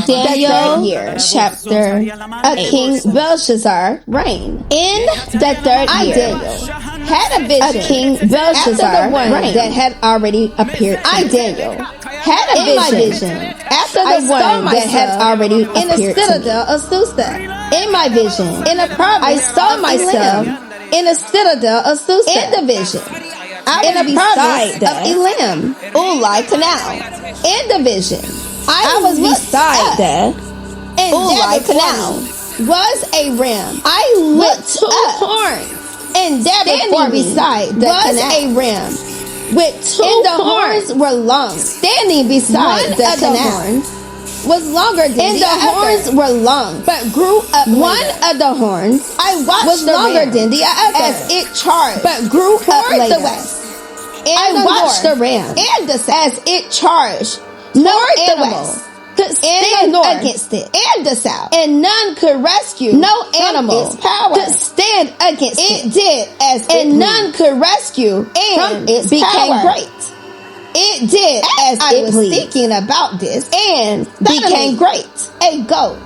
Daniel chapter 8. King Belshazzar reigned. In the third year, Daniel had a vision. King Belshazzar reigned that had already appeared. Daniel had a vision after the one that had already appeared in the citadel of Susa. In my vision, in a province, I saw myself in a citadel of Susa. In the vision, in a province of Elam, Ulai Canal. In the vision, I was beside the Ulai Canal was a ram. I looked up horns, and there before beside the was canal a ram with two horns were long. Standing beside the canal was longer than the horns were long, but grew up. One of the horns I watched was longer than the other as it charged, but grew up the west. I watched the ram and the south as it charged north the west. Could stand against it and the south, and none could rescue. No animal its power could stand against it. It did as and none could rescue, and it became great. It did as I was thinking about this, and became great. A goat.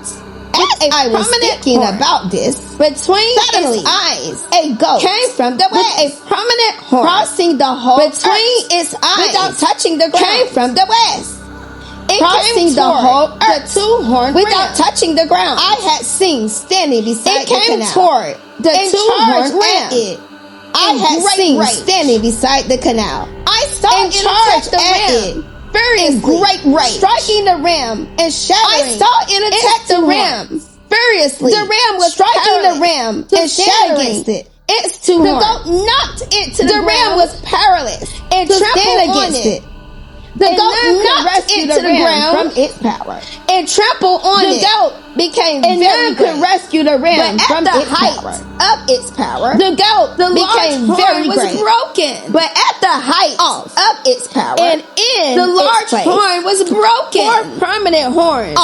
As I was thinking about this, between its eyes, a goat came from the west. With a prominent horn crossing the whole between its eyes, without touching the ground, came from the west. It crossing the whole earth, the two horns without touching the ground. I had seen standing beside the canal. It came toward the two horns ram. I had seen standing beside the canal. I saw it charge the ram furiously, great rage, striking the ram and shattering. I saw it attack the ram furiously. The ram was striking the ram and shattering it. Its two horns. The goat knocked it to the ground. The ram was powerless and trampled against it. The goat knocked it to the ground from its power and trampled on it. The goat became very great. Could rescue the ram from its power. Of its power, the goat became very great. Was broken, but at the height of its power, and in the large horn was broken. Four prominent horns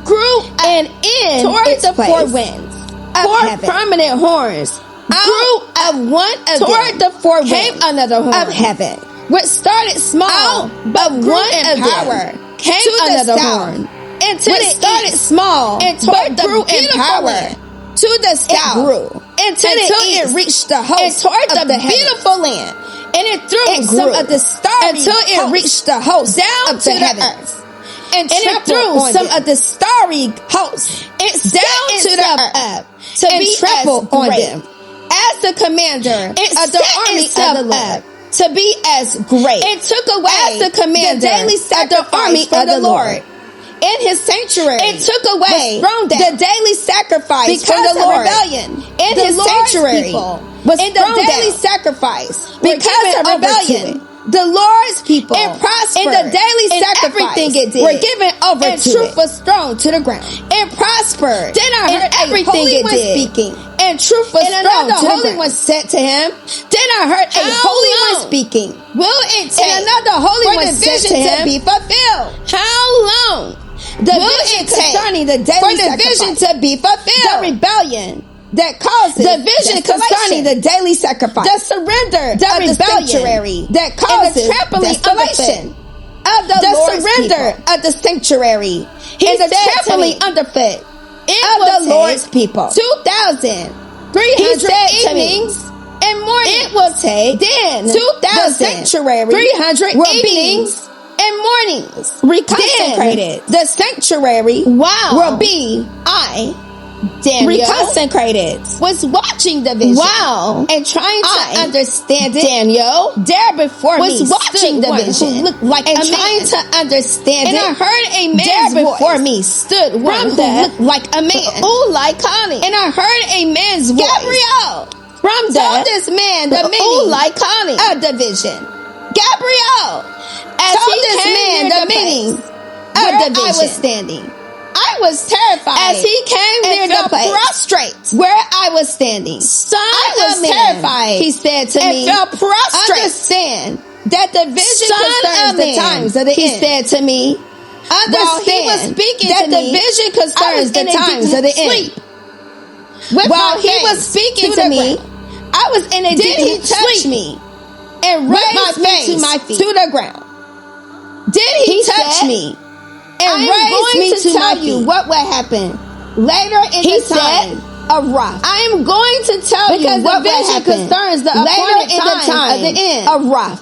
grew and in toward the four winds. Four prominent horns grew of one of toward the four winds. Came another horn of heaven, which started small, but one of power came under the horn. Until it started small, and toward the beautiful land. To the south, it grew until it reached the host toward the beautiful land, and it threw some of the starry until it reached the host down to the earth, and it threw some of the starry hosts down to the earth to be trampled on them. As the commander of the army of the Lord, to be as great, and took away as the commander the daily sacrifice of the Lord. In his sanctuary, it took away the daily sacrifice because from the Lord. Rebellion. In the his Lord's sanctuary, was in the daily sacrifice because of rebellion. The Lord's people and prospered in the daily sacrifice. Everything it did were given over and to truth it. Was thrown to the ground. It prospered. Then I heard everything it did speaking, and truth was thrown to the ground. And another holy one said to him. Then I heard a holy one speaking. Will it take? And another holy one said to him to be fulfilled? How long? The vision concerning the daily vision to be fulfilled. The rebellion that causes the vision concerning the daily sacrifice. The surrender the of the sanctuary that causes the trampling of the surrender people. Of the sanctuary. He said the trampling underfoot of the Lord's people. 2,300 evenings and mornings. It will take then 2,000 sanctuary 300 evenings and mornings reconsecrated. The sanctuary will be Daniel reconsecrated. Was watching the vision. And trying to understand it. Daniel there before was me watching the vision. Looked like and a trying man. To understand and it. And I heard a man there before me stood one who looked like a man. Ulai calling. And I heard a man's voice. Gabriel from this man the meaning Ulai calling of the vision. Gabriel. As told he this man the meaning of the vision. I was standing. I was terrified. As he came near the place prostrate where I was standing. I was terrified. He said to me, fell prostrate. Understand that the vision concerns the times of the end. He said to me, understand he was speaking that the vision concerns the times of the end. While he was speaking to me, I was in a deep sleep me and raised my face to the ground. Did he touch me? and raised me to tell you what will happen later in the time of wrath. I am going to tell you what will happen concerns the appointed time of the end of wrath.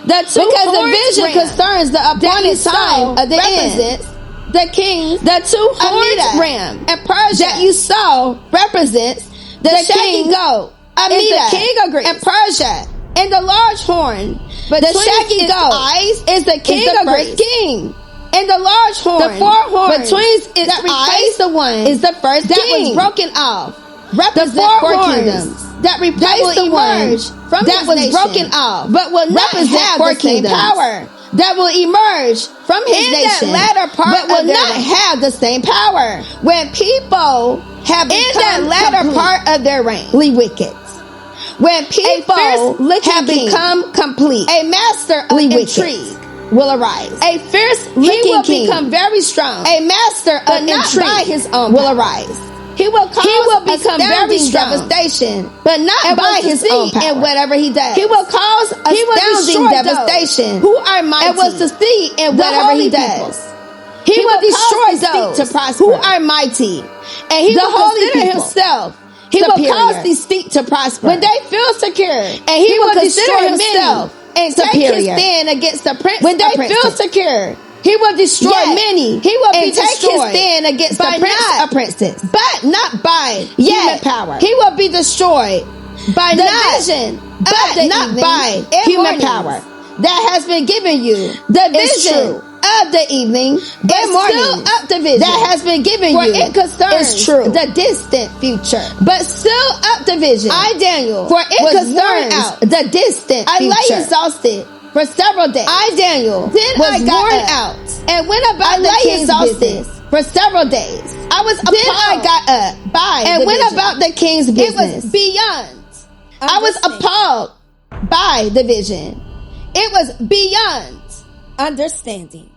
Because the vision concerns the appointed time of the end. The king, the two-horned ram, and Persia that you saw represents the shaggy goat. Amida, the king of Greece, and Persia, and the large horn. But the shaggy goat eyes is the king of Greece. King. And the large horn, the four horns between its eyes, the one is the first that king. Was broken off. Represent the four kingdoms that replaced the one from that was nation, broken off, but will not have the same power. That will emerge from his nation, that latter part, but will not have the same power. When people have become that latter part of their reign, wicked. When people have become complete, a master of intrigue will arise. A fierce king will become very strong. A master of intrigue by his own will arise. He will become very strong, devastation, but not by his own power. In whatever he does, he will cause astounding devastation. Who are mighty, and will succeed in whatever he does. He will destroy those who are mighty, and he will consider himself. He will cause these feet to prosper when they feel secure, and he will destroy himself and take his stand against the prince. When they feel secure, he will destroy many. He will take his stand against the prince or princess, but not by human power. He will be destroyed by the vision, but not by human power that has been given you. The vision of the evening and morning up the vision that has been given for you. It concerns the distant future, but still up the vision. I, Daniel, for it concerns the distant future. I lay exhausted for several days. I, Daniel, then was worn out and went about the king's business for several days. I was appalled. Then I got up by and went about the king's business. It was beyond. I was appalled by the vision. It was beyond understanding.